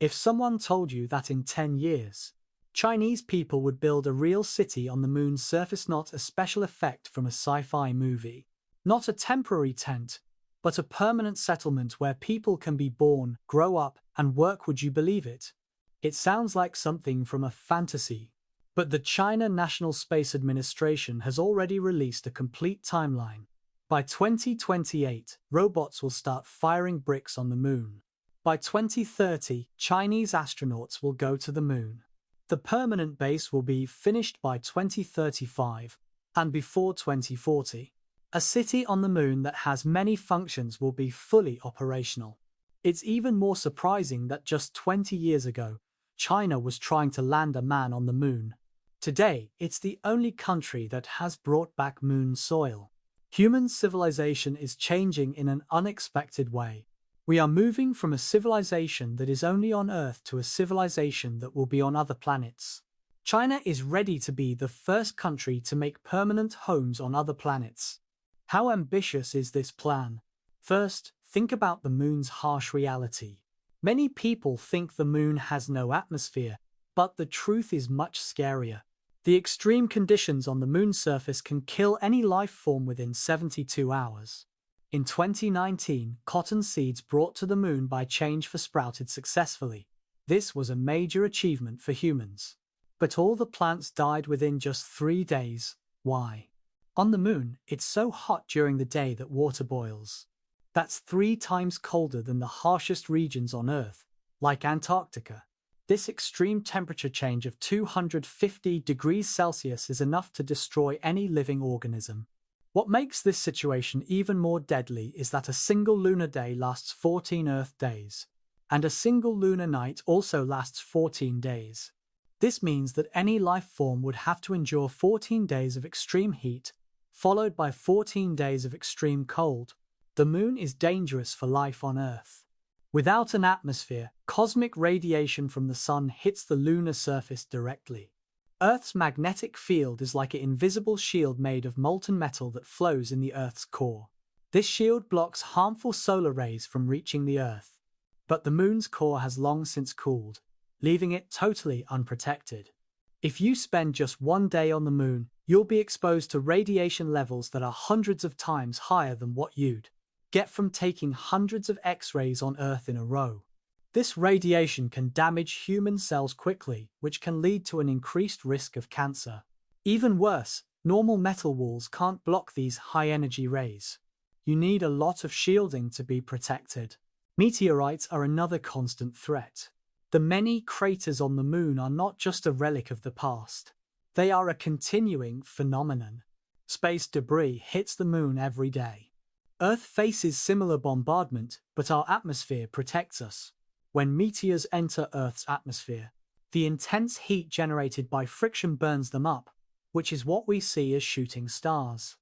If someone told you that in 10 years, Chinese people would build a real city on the moon's surface, not a special effect from a sci-fi movie, not a temporary tent, but a permanent settlement where people can be born, grow up, and work, would you believe it? It sounds like something from a fantasy. But the China National Space Administration has already released a complete timeline. By 2028, robots will start firing bricks on the moon. By 2030, Chinese astronauts will go to the moon. The permanent base will be finished by 2035, and before 2040, a city on the moon that has many functions will be fully operational. It's even more surprising that just 20 years ago, China was trying to land a man on the moon. Today, it's the only country that has brought back moon soil. Human civilization is changing in an unexpected way. We are moving from a civilization that is only on Earth to a civilization that will be on other planets. China is ready to be the first country to make permanent homes on other planets. How ambitious is this plan? First, think about the moon's harsh reality. Many people think the moon has no atmosphere, but the truth is much scarier. The extreme conditions on the moon's surface can kill any life form within 72 hours. In 2019, cotton seeds brought to the moon by change sprouted successfully. This was a major achievement for humans. But all the plants died within just 3 days. Why? On the moon, it's so hot during the day that water boils. That's 3 times colder than the harshest regions on Earth, like Antarctica. This extreme temperature change of 250 degrees Celsius is enough to destroy any living organism. What makes this situation even more deadly is that a single lunar day lasts 14 Earth days, and a single lunar night also lasts 14 days. This means that any life form would have to endure 14 days of extreme heat, followed by 14 days of extreme cold. The moon is dangerous for life on Earth. Without an atmosphere, cosmic radiation from the sun hits the lunar surface directly. Earth's magnetic field is like an invisible shield made of molten metal that flows in the Earth's core. This shield blocks harmful solar rays from reaching the Earth. But the moon's core has long since cooled, leaving it totally unprotected. If you spend just 1 day on the moon, you'll be exposed to radiation levels that are hundreds of times higher than what you'd get from taking hundreds of X-rays on Earth in a row. This radiation can damage human cells quickly, which can lead to an increased risk of cancer. Even worse, normal metal walls can't block these high-energy rays. You need a lot of shielding to be protected. Meteorites are another constant threat. The many craters on the moon are not just a relic of the past. They are a continuing phenomenon. Space debris hits the moon every day. Earth faces similar bombardment, but our atmosphere protects us. When meteors enter Earth's atmosphere, the intense heat generated by friction burns them up, which is what we see as shooting stars.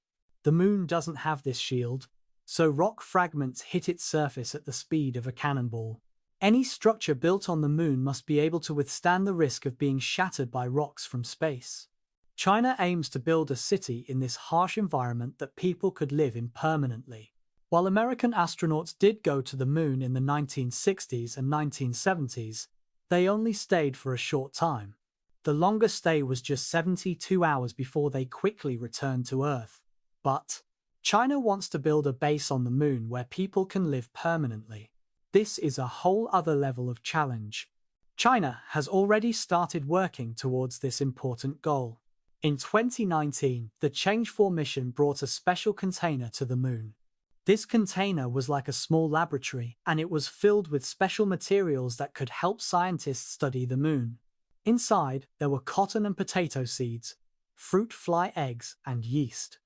The moon doesn't have this shield, so rock fragments hit its surface at the speed of a cannonball. Any structure built on the moon must be able to withstand the risk of being shattered by rocks from space. China aims to build a city in this harsh environment that people could live in permanently. While American astronauts did go to the moon in the 1960s and 1970s, they only stayed for a short time. The longest stay was just 72 hours before they quickly returned to Earth. But China wants to build a base on the moon where people can live permanently. This is a whole other level of challenge. China has already started working towards this important goal. In 2019, the Change4 mission brought a special container to the moon. This container was like a small laboratory, and it was filled with special materials that could help scientists study the moon. Inside, there were cotton and potato seeds, fruit fly eggs, and yeast.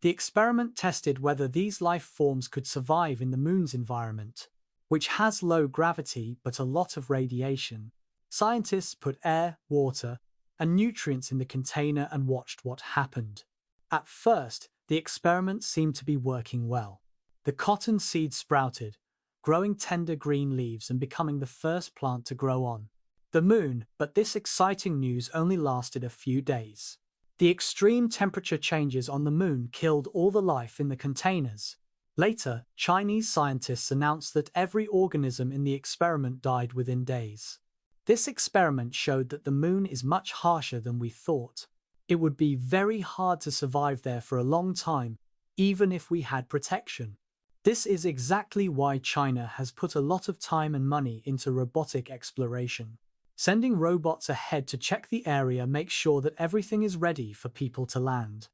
The experiment tested whether these life forms could survive in the moon's environment, which has low gravity but a lot of radiation. Scientists put air, water, and nutrients in the container and watched what happened. At first, the experiment seemed to be working well. The cotton seed sprouted, growing tender green leaves and becoming the first plant to grow on the moon, but this exciting news only lasted a few days. The extreme temperature changes on the moon killed all the life in the containers. Later, Chinese scientists announced that every organism in the experiment died within days. This experiment showed that the moon is much harsher than we thought. It would be very hard to survive there for a long time, even if we had protection. This is exactly why China has put a lot of time and money into robotic exploration. Sending robots ahead to check the area makes sure that everything is ready for people to land.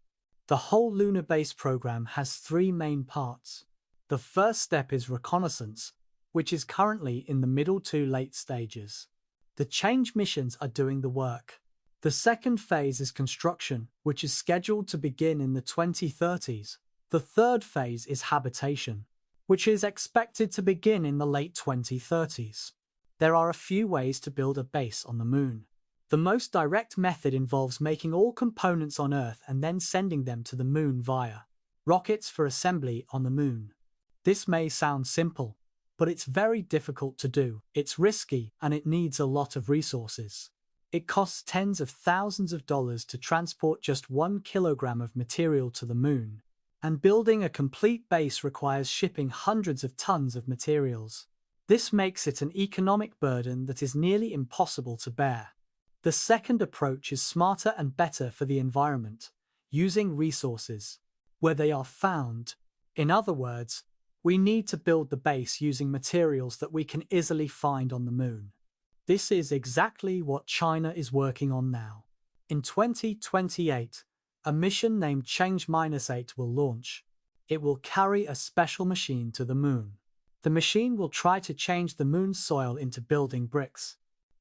The whole lunar base program has three main parts. The first step is reconnaissance, which is currently in the middle to late stages. The change missions are doing the work. The second phase is construction, which is scheduled to begin in the 2030s. The third phase is habitation, which is expected to begin in the late 2030s. There are a few ways to build a base on the moon. The most direct method involves making all components on Earth and then sending them to the moon via rockets for assembly on the moon. This may sound simple, but it's very difficult to do. It's risky and it needs a lot of resources. It costs tens of thousands of dollars to transport just 1 kilogram of material to the moon, and building a complete base requires shipping hundreds of tons of materials. This makes it an economic burden that is nearly impossible to bear. The second approach is smarter and better for the environment, using resources where they are found. In other words, we need to build the base using materials that we can easily find on the moon. This is exactly what China is working on now. In 2028, a mission named Change-8 will launch. It will carry a special machine to the moon. The machine will try to change the moon's soil into building bricks.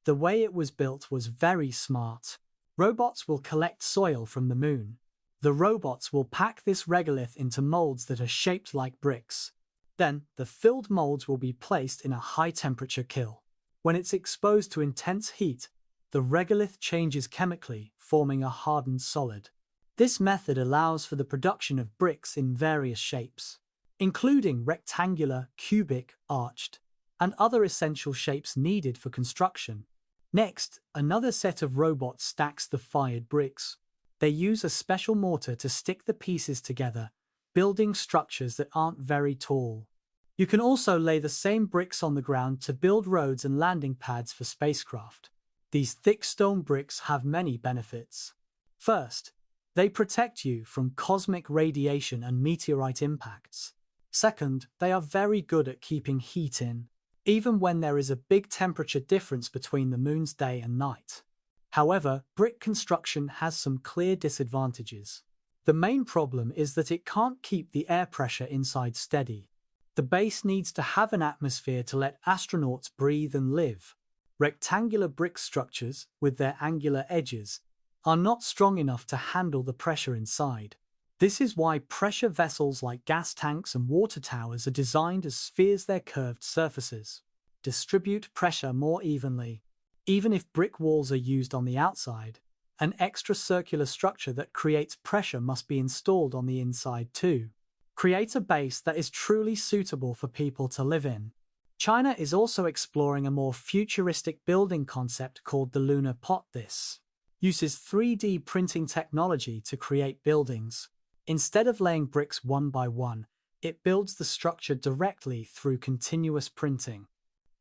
The way it was built was very smart. Robots will collect soil from the moon. The robots will pack this regolith into molds that are shaped like bricks. Then, the filled molds will be placed in a high-temperature kiln. When it's exposed to intense heat, the regolith changes chemically, forming a hardened solid. This method allows for the production of bricks in various shapes, including rectangular, cubic, arched, and other essential shapes needed for construction. Next, another set of robots stacks the fired bricks. They use a special mortar to stick the pieces together, building structures that aren't very tall. You can also lay the same bricks on the ground to build roads and landing pads for spacecraft. These thick stone bricks have many benefits. First, they protect you from cosmic radiation and meteorite impacts. Second, they are very good at keeping heat in, even when there is a big temperature difference between the moon's day and night. However, brick construction has some clear disadvantages. The main problem is that it can't keep the air pressure inside steady. The base needs to have an atmosphere to let astronauts breathe and live. Rectangular brick structures, with their angular edges, are not strong enough to handle the pressure inside. This is why pressure vessels like gas tanks and water towers are designed as spheres. Their curved surfaces distribute pressure more evenly. Even if brick walls are used on the outside, an extra circular structure that creates pressure must be installed on the inside too. Create a base that is truly suitable for people to live in. China is also exploring a more futuristic building concept called the Lunar Pot. This uses 3D printing technology to create buildings. Instead of laying bricks one by one, it builds the structure directly through continuous printing.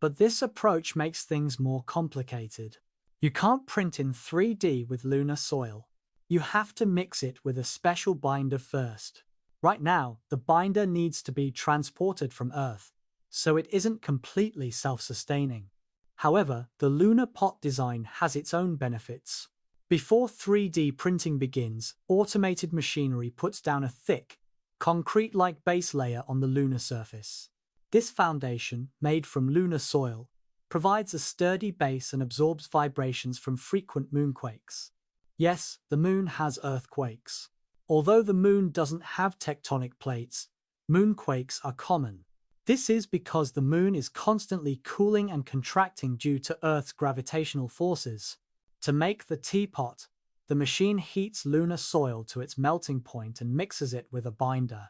But this approach makes things more complicated. You can't print in 3D with lunar soil. You have to mix it with a special binder first. Right now, the binder needs to be transported from Earth, so it isn't completely self-sustaining. However, the lunar pot design has its own benefits. Before 3D printing begins, automated machinery puts down a thick, concrete-like base layer on the lunar surface. This foundation, made from lunar soil, provides a sturdy base and absorbs vibrations from frequent moonquakes. Yes, the moon has earthquakes. Although the moon doesn't have tectonic plates, moonquakes are common. This is because the moon is constantly cooling and contracting due to Earth's gravitational forces. To make the teapot, the machine heats lunar soil to its melting point and mixes it with a binder.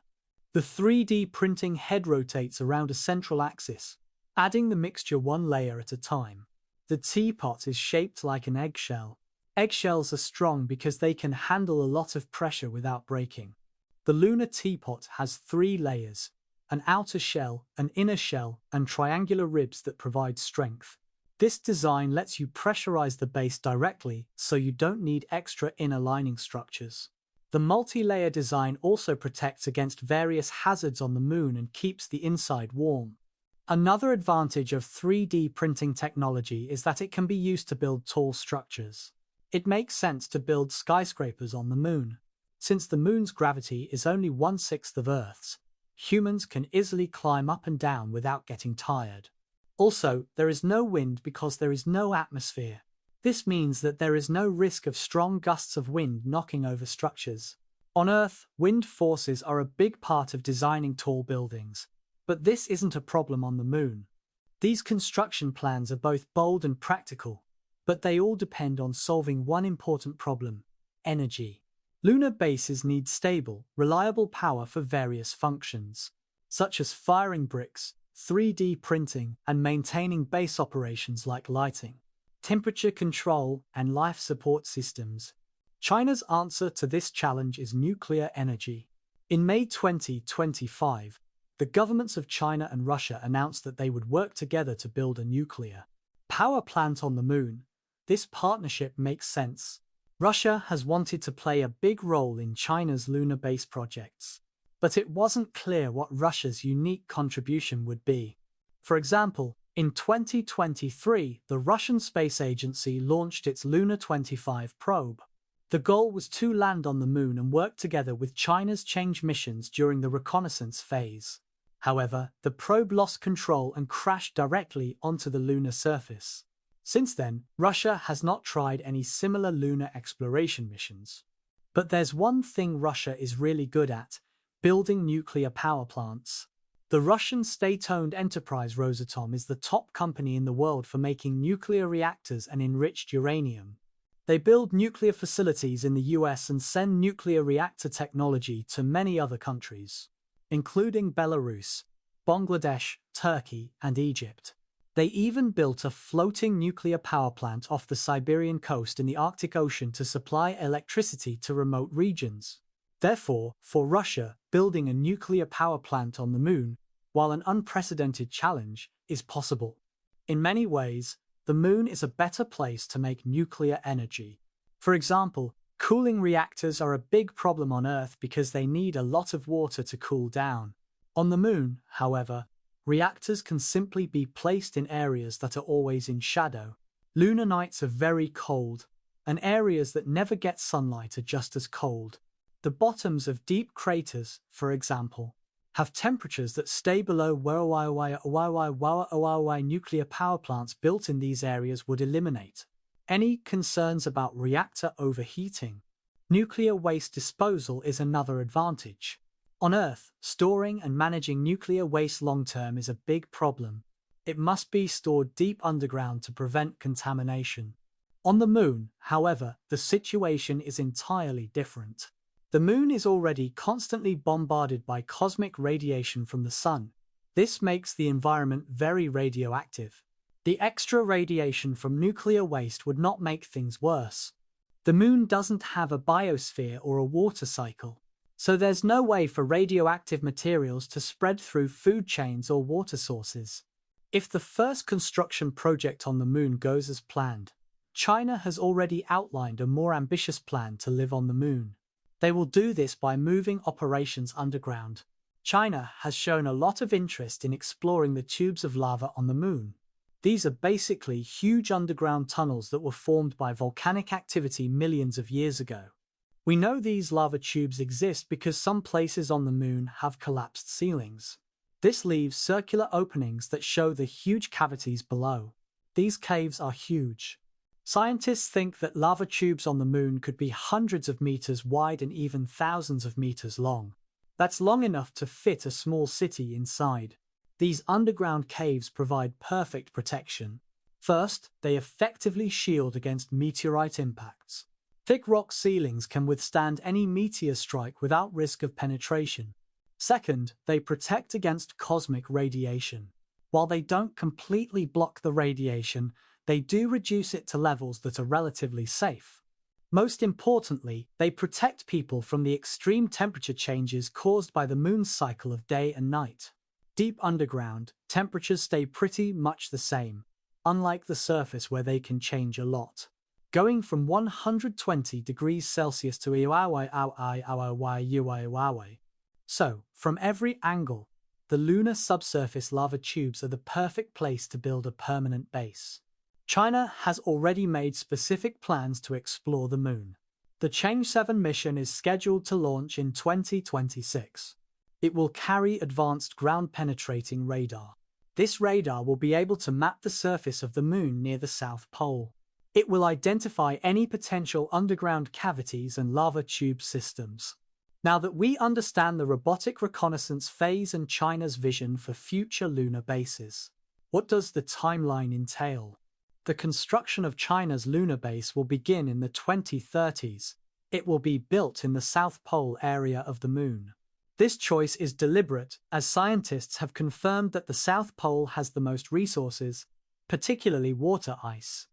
The 3D printing head rotates around a central axis, adding the mixture one layer at a time. The teapot is shaped like an eggshell. Eggshells are strong because they can handle a lot of pressure without breaking. The lunar teapot has 3 layers. an outer shell, an inner shell, and triangular ribs that provide strength. This design lets you pressurize the base directly, so you don't need extra inner lining structures. The multi-layer design also protects against various hazards on the moon and keeps the inside warm. Another advantage of 3D printing technology is that it can be used to build tall structures. It makes sense to build skyscrapers on the moon. Since the moon's gravity is only 1/6 of Earth's, humans can easily climb up and down without getting tired. Also, there is no wind because there is no atmosphere. This means that there is no risk of strong gusts of wind knocking over structures. On Earth, wind forces are a big part of designing tall buildings, but this isn't a problem on the moon. These construction plans are both bold and practical, but they all depend on solving one important problem: energy. Lunar bases need stable, reliable power for various functions, such as firing bricks, 3D printing, and maintaining base operations like lighting, temperature control, and life support systems. China's answer to this challenge is nuclear energy. In May 2025, the governments of China and Russia announced that they would work together to build a nuclear power plant on the moon. This partnership makes sense. Russia has wanted to play a big role in China's lunar base projects, but it wasn't clear what Russia's unique contribution would be. For example, in 2023, the Russian Space Agency launched its Lunar 25 probe. The goal was to land on the moon and work together with China's change missions during the reconnaissance phase. However, the probe lost control and crashed directly onto the lunar surface. Since then, Russia has not tried any similar lunar exploration missions. But there's one thing Russia is really good at: building nuclear power plants. The Russian state-owned enterprise Rosatom is the top company in the world for making nuclear reactors and enriched uranium. They build nuclear facilities in the US and send nuclear reactor technology to many other countries, including Belarus, Bangladesh, Turkey, and Egypt. They even built a floating nuclear power plant off the Siberian coast in the Arctic Ocean to supply electricity to remote regions. Therefore, for Russia, building a nuclear power plant on the moon, while an unprecedented challenge, is possible. In many ways, the moon is a better place to make nuclear energy. For example, cooling reactors are a big problem on Earth because they need a lot of water to cool down. On the moon, however, reactors can simply be placed in areas that are always in shadow. Lunar nights are very cold, and areas that never get sunlight are just as cold. The bottoms of deep craters, for example, have temperatures that stay below where nuclear power plants built in these areas would eliminate any concerns about reactor overheating. Nuclear waste disposal is another advantage. On Earth, storing and managing nuclear waste long-term is a big problem. It must be stored deep underground to prevent contamination. On the moon, however, the situation is entirely different. The moon is already constantly bombarded by cosmic radiation from the sun. This makes the environment very radioactive. The extra radiation from nuclear waste would not make things worse. The moon doesn't have a biosphere or a water cycle, so there's no way for radioactive materials to spread through food chains or water sources. If the first construction project on the moon goes as planned, China has already outlined a more ambitious plan to live on the moon. They will do this by moving operations underground. China has shown a lot of interest in exploring the tubes of lava on the moon. These are basically huge underground tunnels that were formed by volcanic activity millions of years ago. We know these lava tubes exist because some places on the moon have collapsed ceilings. This leaves circular openings that show the huge cavities below. These caves are huge. Scientists think that lava tubes on the moon could be hundreds of meters wide and even thousands of meters long. That's long enough to fit a small city inside. These underground caves provide perfect protection. First, they effectively shield against meteorite impacts. Thick rock ceilings can withstand any meteor strike without risk of penetration. Second, they protect against cosmic radiation. While they don't completely block the radiation, they do reduce it to levels that are relatively safe. Most importantly, they protect people from the extreme temperature changes caused by the moon's cycle of day and night. Deep underground, temperatures stay pretty much the same, unlike the surface where they can change a lot. Going from 120 degrees Celsius to So, from every angle, the lunar subsurface lava tubes are the perfect place to build a permanent base. China has already made specific plans to explore the moon. The Chang'e 7 mission is scheduled to launch in 2026. It will carry advanced ground-penetrating radar. This radar will be able to map the surface of the moon near the South Pole. It will identify any potential underground cavities and lava tube systems. Now that we understand the robotic reconnaissance phase and China's vision for future lunar bases, what does the timeline entail? The construction of China's lunar base will begin in the 2030s. It will be built in the South Pole area of the moon. This choice is deliberate, as scientists have confirmed that the South Pole has the most resources, particularly water ice.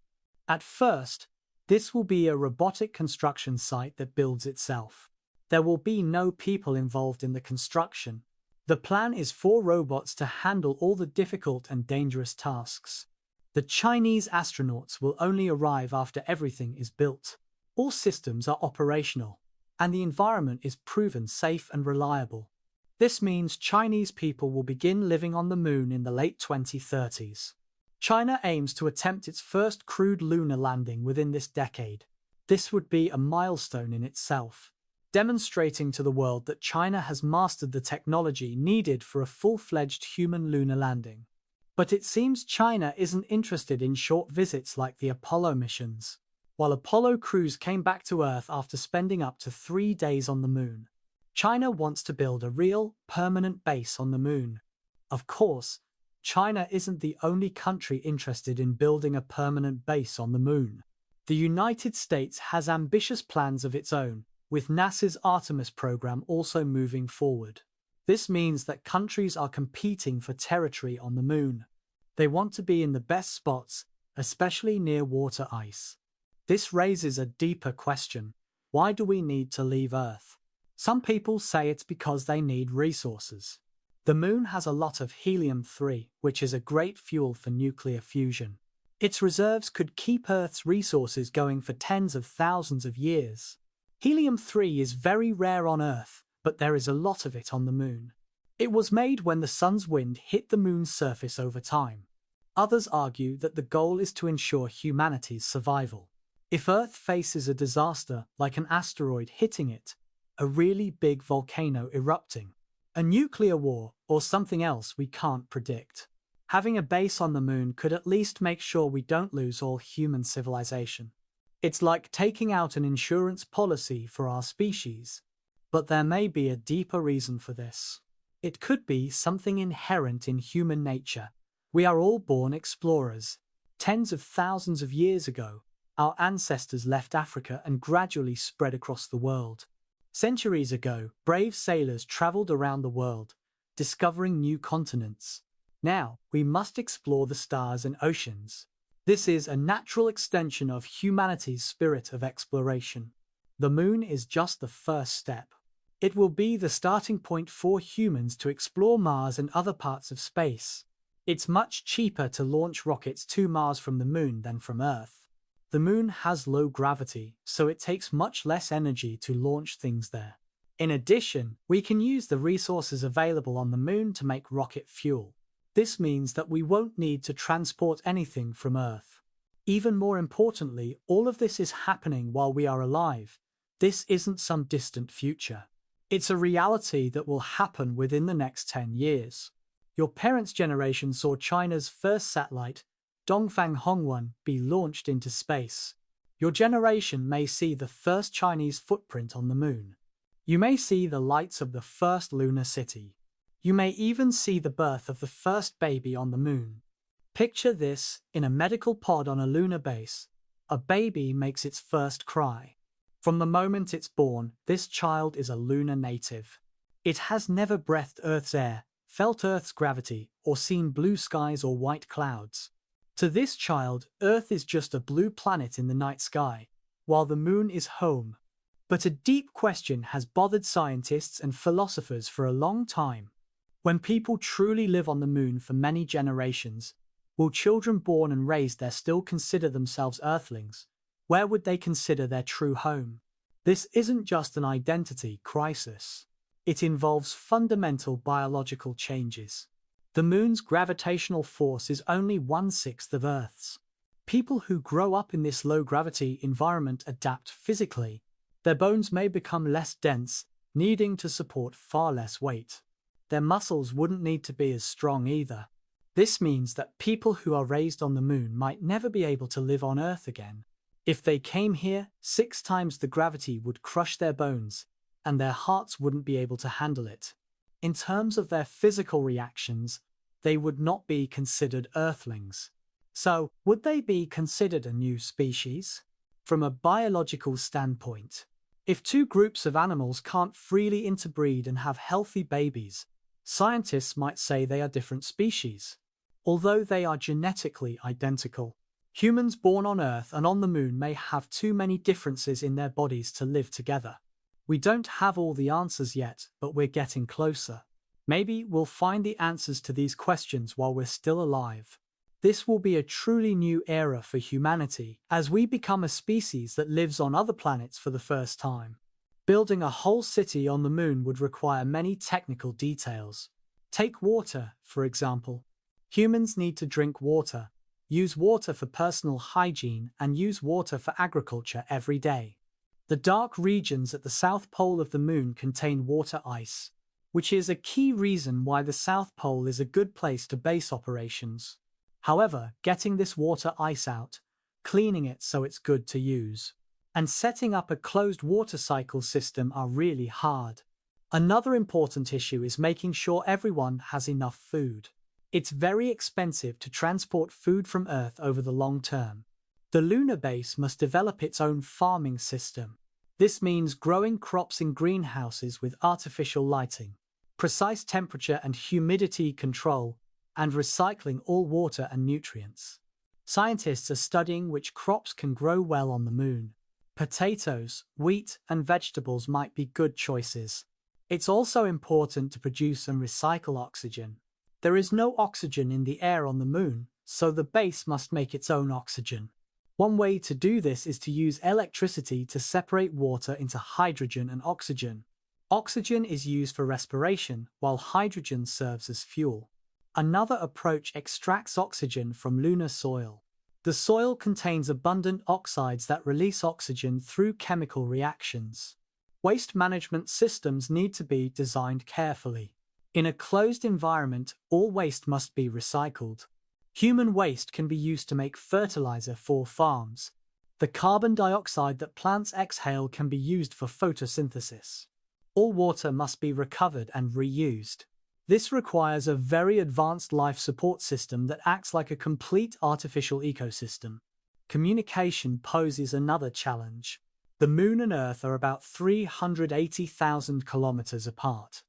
At first, this will be a robotic construction site that builds itself. There will be no people involved in the construction. The plan is for robots to handle all the difficult and dangerous tasks. The Chinese astronauts will only arrive after everything is built. All systems are operational, and the environment is proven safe and reliable. This means Chinese people will begin living on the moon in the late 2030s. China aims to attempt its first crewed lunar landing within this decade. This would be a milestone in itself, demonstrating to the world that China has mastered the technology needed for a full-fledged human lunar landing. But it seems China isn't interested in short visits like the Apollo missions. While Apollo crews came back to Earth after spending up to 3 days on the moon, China wants to build a real, permanent base on the moon. Of course, China isn't the only country interested in building a permanent base on the moon. The United States has ambitious plans of its own, with NASA's Artemis program also moving forward. This means that countries are competing for territory on the moon. They want to be in the best spots, especially near water ice. This raises a deeper question. Why do we need to leave Earth? Some people say it's because they need resources. The moon has a lot of helium-3, which is a great fuel for nuclear fusion. Its reserves could keep Earth's resources going for tens of thousands of years. Helium-3 is very rare on Earth, but there is a lot of it on the moon. It was made when the sun's wind hit the moon's surface over time. Others argue that the goal is to ensure humanity's survival. If Earth faces a disaster like an asteroid hitting it, a really big volcano erupting, a nuclear war, or something else we can't predict, having a base on the moon could at least make sure we don't lose all human civilization. It's like taking out an insurance policy for our species. But there may be a deeper reason for this. It could be something inherent in human nature. We are all born explorers. Tens of thousands of years ago, our ancestors left Africa and gradually spread across the world. Centuries ago, brave sailors traveled around the world, discovering new continents. Now, we must explore the stars and oceans. This is a natural extension of humanity's spirit of exploration. The moon is just the first step. It will be the starting point for humans to explore Mars and other parts of space. It's much cheaper to launch rockets to Mars from the moon than from Earth. The moon has low gravity, so it takes much less energy to launch things there. In addition, we can use the resources available on the moon to make rocket fuel. This means that we won't need to transport anything from Earth. Even more importantly, all of this is happening while we are alive. This isn't some distant future. It's a reality that will happen within the next 10 years. Your parents' generation saw China's first satellite, Dongfang Hongwan, be launched into space. Your generation may see the first Chinese footprint on the moon. You may see the lights of the first lunar city. You may even see the birth of the first baby on the moon. Picture this: in a medical pod on a lunar base, a baby makes its first cry. From the moment it's born, this child is a lunar native. It has never breathed Earth's air, felt Earth's gravity, or seen blue skies or white clouds. To this child, Earth is just a blue planet in the night sky, while the moon is home. But a deep question has bothered scientists and philosophers for a long time. When people truly live on the moon for many generations, will children born and raised there still consider themselves Earthlings? Where would they consider their true home? This isn't just an identity crisis. It involves fundamental biological changes. The moon's gravitational force is only 1/6 of Earth's. People who grow up in this low-gravity environment adapt physically. Their bones may become less dense, needing to support far less weight. Their muscles wouldn't need to be as strong either. This means that people who are raised on the moon might never be able to live on Earth again. If they came here, 6 times the gravity would crush their bones, and their hearts wouldn't be able to handle it. In terms of their physical reactions, they would not be considered Earthlings. So, would they be considered a new species? From a biological standpoint, if 2 groups of animals can't freely interbreed and have healthy babies, scientists might say they are different species. Although they are genetically identical, humans born on Earth and on the moon may have too many differences in their bodies to live together. We don't have all the answers yet, but we're getting closer. Maybe we'll find the answers to these questions while we're still alive. This will be a truly new era for humanity as we become a species that lives on other planets for the first time. Building a whole city on the moon would require many technical details. Take water, for example. Humans need to drink water, use water for personal hygiene, and use water for agriculture every day. The dark regions at the south pole of the moon contain water ice, which is a key reason why the South Pole is a good place to base operations. However, getting this water ice out, cleaning it so it's good to use, and setting up a closed water cycle system are really hard. Another important issue is making sure everyone has enough food. It's very expensive to transport food from Earth over the long term. The lunar base must develop its own farming system. This means growing crops in greenhouses with artificial lighting, precise temperature and humidity control, and recycling all water and nutrients. Scientists are studying which crops can grow well on the moon. Potatoes, wheat, and vegetables might be good choices. It's also important to produce and recycle oxygen. There is no oxygen in the air on the moon, so the base must make its own oxygen. One way to do this is to use electricity to separate water into hydrogen and oxygen. Oxygen is used for respiration, while hydrogen serves as fuel. Another approach extracts oxygen from lunar soil. The soil contains abundant oxides that release oxygen through chemical reactions. Waste management systems need to be designed carefully. In a closed environment, all waste must be recycled. Human waste can be used to make fertilizer for farms. The carbon dioxide that plants exhale can be used for photosynthesis. All water must be recovered and reused. This requires a very advanced life support system that acts like a complete artificial ecosystem. Communication poses another challenge. The moon and Earth are about 380,000 kilometers apart.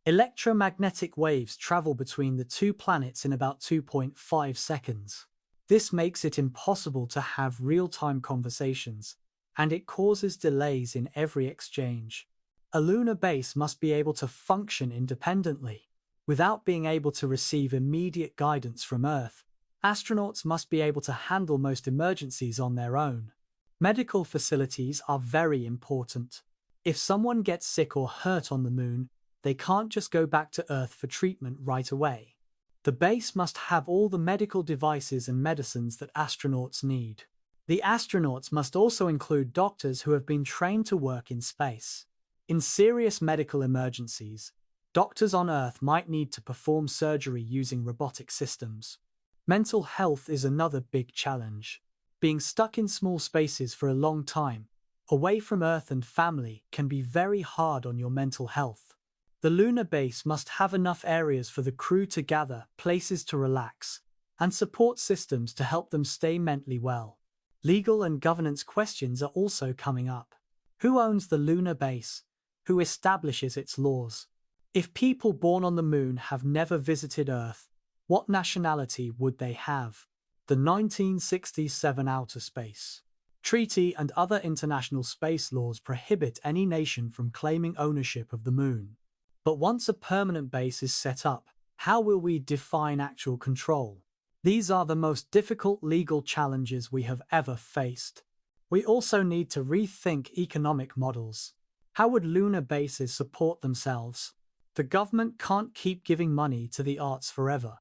Electromagnetic waves travel between the 2 planets in about 2.5 seconds. This makes it impossible to have real-time conversations, and it causes delays in every exchange. A lunar base must be able to function independently. Without being able to receive immediate guidance from Earth, astronauts must be able to handle most emergencies on their own. Medical facilities are very important. If someone gets sick or hurt on the moon, they can't just go back to Earth for treatment right away. The base must have all the medical devices and medicines that astronauts need. The astronauts must also include doctors who have been trained to work in space. In serious medical emergencies, doctors on Earth might need to perform surgery using robotic systems. Mental health is another big challenge. Being stuck in small spaces for a long time, away from Earth and family, can be very hard on your mental health. The lunar base must have enough areas for the crew to gather, places to relax, and support systems to help them stay mentally well. Legal and governance questions are also coming up. Who owns the lunar base? Who establishes its laws? If people born on the moon have never visited Earth, what nationality would they have? The 1967 Outer Space Treaty and other international space laws prohibit any nation from claiming ownership of the moon. But once a permanent base is set up, how will we define actual control? These are the most difficult legal challenges we have ever faced. We also need to rethink economic models. How would lunar bases support themselves? The government can't keep giving money to the arts forever.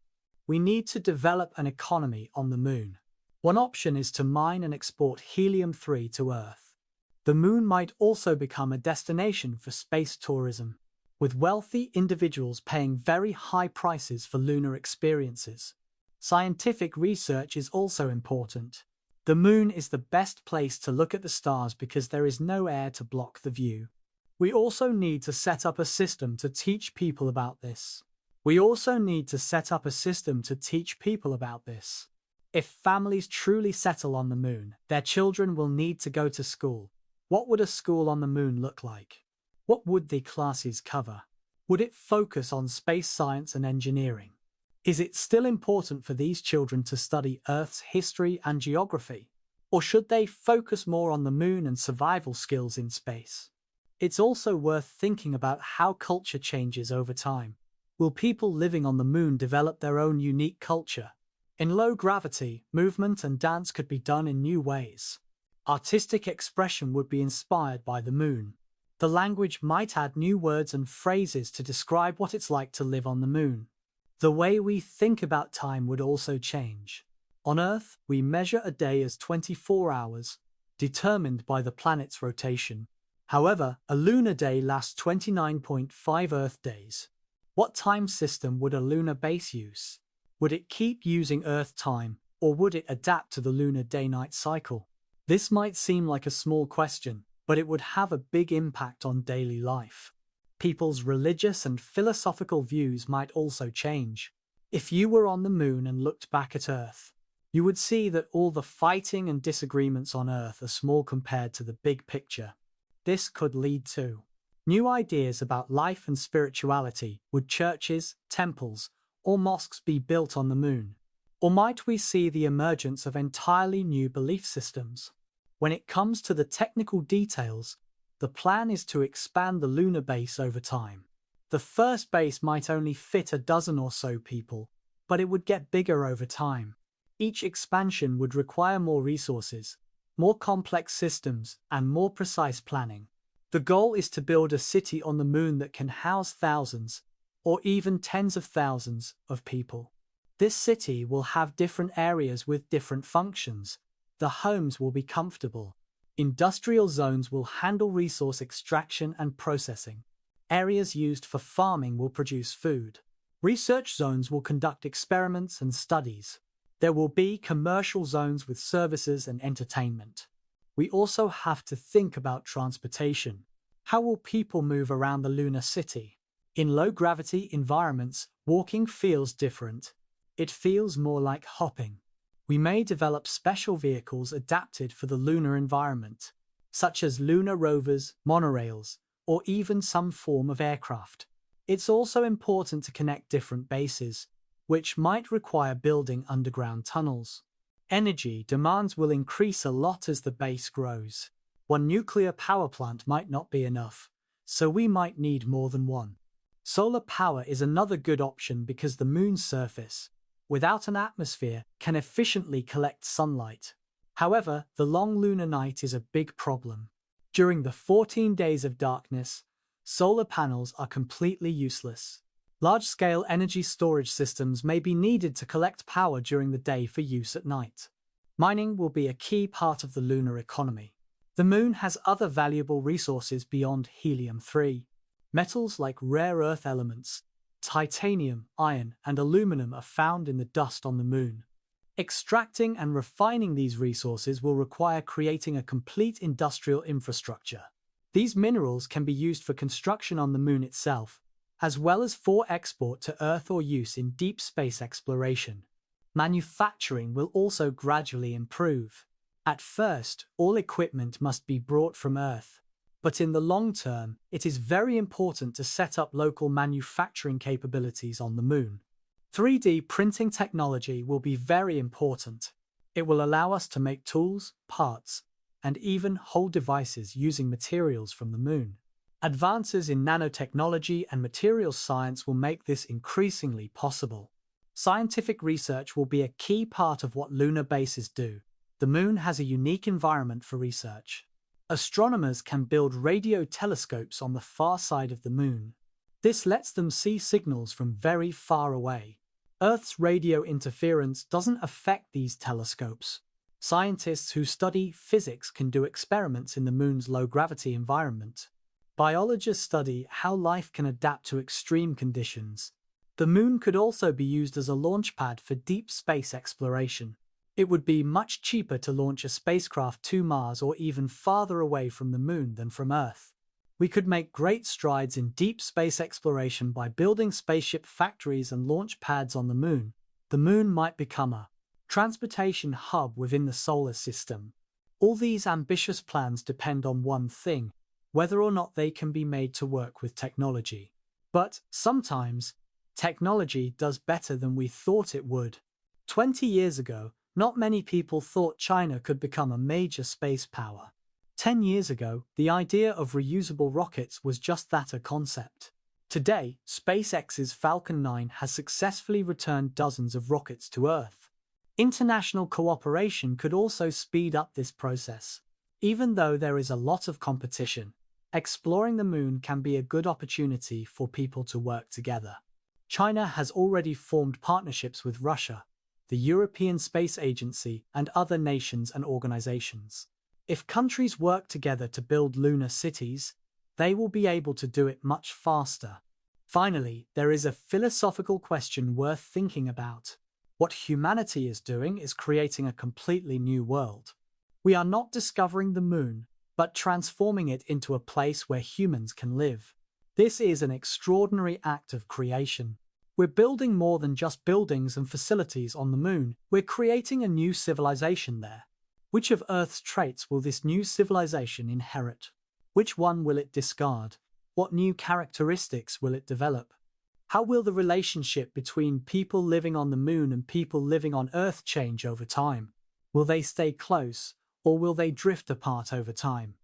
We need to develop an economy on the moon. One option is to mine and export helium-3 to Earth. The moon might also become a destination for space tourism, with wealthy individuals paying very high prices for lunar experiences. Scientific research is also important. The moon is the best place to look at the stars because there is no air to block the view. We also need to set up a system to teach people about this. If families truly settle on the moon, their children will need to go to school. What would a school on the moon look like? What would the classes cover? Would it focus on space science and engineering? Is it still important for these children to study Earth's history and geography? Or should they focus more on the moon and survival skills in space? It's also worth thinking about how culture changes over time. Will people living on the moon develop their own unique culture? In low gravity, movement and dance could be done in new ways. Artistic expression would be inspired by the moon. The language might add new words and phrases to describe what it's like to live on the moon. The way we think about time would also change. On Earth, we measure a day as 24 hours, determined by the planet's rotation. However, a lunar day lasts 29.5 Earth days. What time system would a lunar base use? Would it keep using Earth time, or would it adapt to the lunar day-night cycle? This might seem like a small question, but it would have a big impact on daily life. People's religious and philosophical views might also change. If you were on the moon and looked back at Earth, you would see that all the fighting and disagreements on Earth are small compared to the big picture. This could lead to new ideas about life and spirituality. Would churches, temples, or mosques be built on the moon? Or might we see the emergence of entirely new belief systems? When it comes to the technical details, the plan is to expand the lunar base over time. The first base might only fit a dozen or so people, but it would get bigger over time. Each expansion would require more resources, more complex systems, and more precise planning. The goal is to build a city on the moon that can house thousands, or even tens of thousands, of people. This city will have different areas with different functions. The homes will be comfortable. Industrial zones will handle resource extraction and processing. Areas used for farming will produce food. Research zones will conduct experiments and studies. There will be commercial zones with services and entertainment. We also have to think about transportation. How will people move around the lunar city? In low-gravity environments, walking feels different. It feels more like hopping. We may develop special vehicles adapted for the lunar environment, such as lunar rovers, monorails, or even some form of aircraft. It's also important to connect different bases, which might require building underground tunnels. Energy demands will increase a lot as the base grows. One nuclear power plant might not be enough, so we might need more than one. Solar power is another good option because the moon's surface, without an atmosphere, can efficiently collect sunlight. However, the long lunar night is a big problem. During the 14 days of darkness, solar panels are completely useless. Large-scale energy storage systems may be needed to collect power during the day for use at night. Mining will be a key part of the lunar economy. The moon has other valuable resources beyond helium-3. Metals like rare earth elements, titanium, iron, and aluminum are found in the dust on the moon. Extracting and refining these resources will require creating a complete industrial infrastructure. These minerals can be used for construction on the moon itself, as well as for export to Earth or use in deep space exploration. Manufacturing will also gradually improve. At first, all equipment must be brought from Earth. But in the long term, it is very important to set up local manufacturing capabilities on the moon. 3D printing technology will be very important. It will allow us to make tools, parts, and even whole devices using materials from the moon. Advances in nanotechnology and materials science will make this increasingly possible. Scientific research will be a key part of what lunar bases do. The moon has a unique environment for research. Astronomers can build radio telescopes on the far side of the moon. This lets them see signals from very far away. Earth's radio interference doesn't affect these telescopes. Scientists who study physics can do experiments in the moon's low-gravity environment. Biologists study how life can adapt to extreme conditions. The moon could also be used as a launchpad for deep space exploration. It would be much cheaper to launch a spacecraft to Mars or even farther away from the moon than from Earth. We could make great strides in deep space exploration by building spaceship factories and launch pads on the moon. The moon might become a transportation hub within the solar system. All these ambitious plans depend on one thing: whether or not they can be made to work with technology. But sometimes, technology does better than we thought it would. 20 years ago, not many people thought China could become a major space power. 10 years ago, the idea of reusable rockets was just that, a concept. Today, SpaceX's Falcon 9 has successfully returned dozens of rockets to Earth. International cooperation could also speed up this process. Even though there is a lot of competition, exploring the moon can be a good opportunity for people to work together. China has already formed partnerships with Russia, the European Space Agency, and other nations and organizations. If countries work together to build lunar cities, they will be able to do it much faster. Finally, there is a philosophical question worth thinking about. What humanity is doing is creating a completely new world. We are not discovering the moon, but transforming it into a place where humans can live. This is an extraordinary act of creation. We're building more than just buildings and facilities on the moon. We're creating a new civilization there. Which of Earth's traits will this new civilization inherit? Which one will it discard? What new characteristics will it develop? How will the relationship between people living on the moon and people living on Earth change over time? Will they stay close, or will they drift apart over time?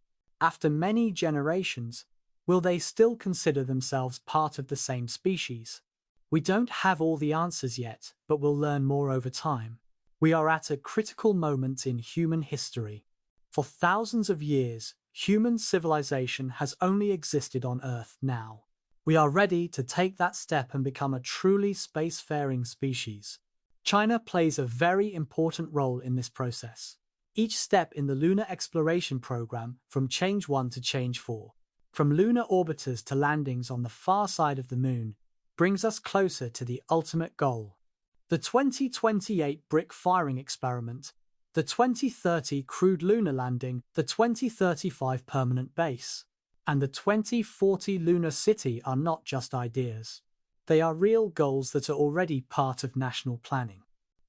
After many generations, will they still consider themselves part of the same species? We don't have all the answers yet, but we'll learn more over time. We are at a critical moment in human history. For thousands of years, human civilization has only existed on Earth now. We are ready to take that step and become a truly spacefaring species. China plays a very important role in this process. Each step in the lunar exploration program, from Change 1 to Change 4, from lunar orbiters to landings on the far side of the moon, brings us closer to the ultimate goal. The 2028 brick firing experiment, the 2030 crewed lunar landing, the 2035 permanent base, and the 2040 lunar city are not just ideas. They are real goals that are already part of national planning.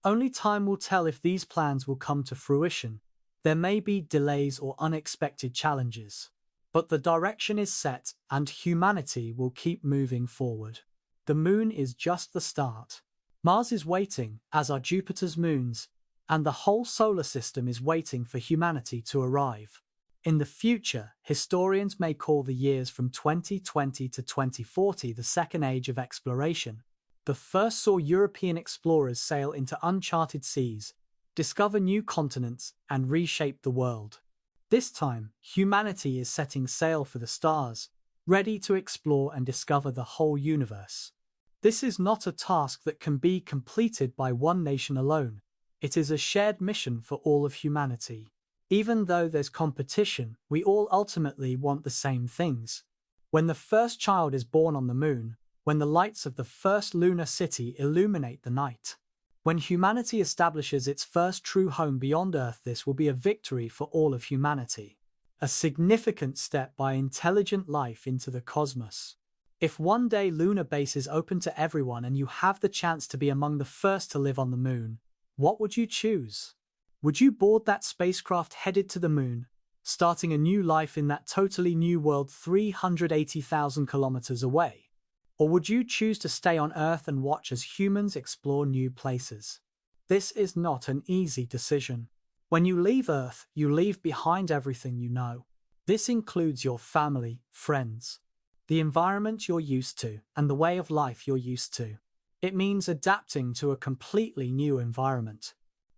Only time will tell if these plans will come to fruition. There may be delays or unexpected challenges, but the direction is set and humanity will keep moving forward. The moon is just the start. Mars is waiting, as are Jupiter's moons, and the whole solar system is waiting for humanity to arrive. In the future, historians may call the years from 2020 to 2040 the second age of exploration. The first saw European explorers sail into uncharted seas, discover new continents, and reshape the world. This time, humanity is setting sail for the stars, ready to explore and discover the whole universe. This is not a task that can be completed by one nation alone. It is a shared mission for all of humanity. Even though there's competition, we all ultimately want the same things. When the first child is born on the moon, when the lights of the first lunar city illuminate the night, when humanity establishes its first true home beyond Earth, this will be a victory for all of humanity. A significant step by intelligent life into the cosmos. If one day lunar base is open to everyone and you have the chance to be among the first to live on the moon, what would you choose? Would you board that spacecraft headed to the moon, starting a new life in that totally new world 380,000 kilometers away? Or would you choose to stay on Earth and watch as humans explore new places? This is not an easy decision. When you leave Earth, you leave behind everything you know. This includes your family, friends, the environment you're used to, and the way of life you're used to. It means adapting to a completely new environment,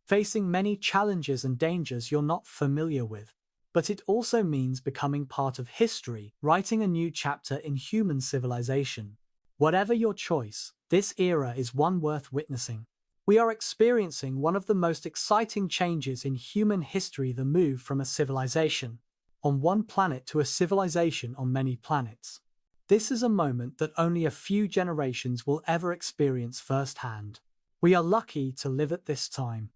facing many challenges and dangers you're not familiar with. But it also means becoming part of history, writing a new chapter in human civilization. Whatever your choice, this era is one worth witnessing. We are experiencing one of the most exciting changes in human history, the move from a civilization on one planet to a civilization on many planets. This is a moment that only a few generations will ever experience firsthand. We are lucky to live at this time.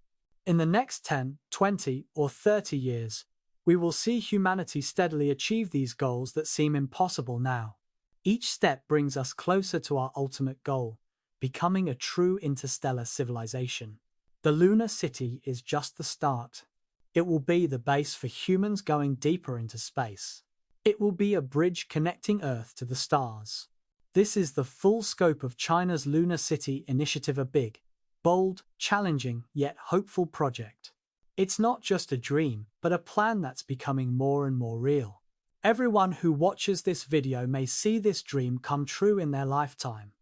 In the next 10, 20, or 30 years, we will see humanity steadily achieve these goals that seem impossible now. Each step brings us closer to our ultimate goal, becoming a true interstellar civilization. The lunar city is just the start. It will be the base for humans going deeper into space. It will be a bridge connecting Earth to the stars. This is the full scope of China's Lunar City initiative, a big, bold, challenging, yet hopeful project. It's not just a dream, but a plan that's becoming more and more real. Everyone who watches this video may see this dream come true in their lifetime.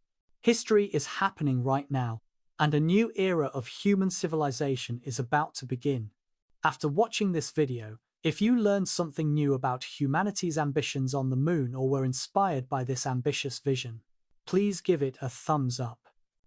History is happening right now, and a new era of human civilization is about to begin. After watching this video, if you learned something new about humanity's ambitions on the moon or were inspired by this ambitious vision, please give it a thumbs up.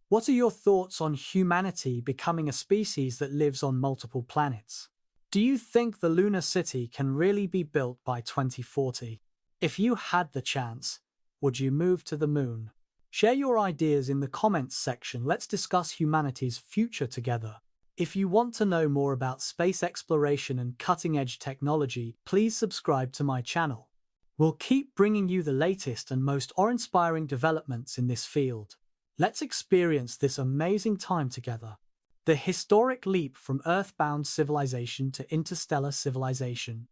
What are your thoughts on humanity becoming a species that lives on multiple planets? Do you think the lunar city can really be built by 2040? If you had the chance, would you move to the moon? Share your ideas in the comments section. Let's discuss humanity's future together. If you want to know more about space exploration and cutting-edge technology, please subscribe to my channel. We'll keep bringing you the latest and most awe-inspiring developments in this field. Let's experience this amazing time together. The historic leap from Earthbound civilization to interstellar civilization.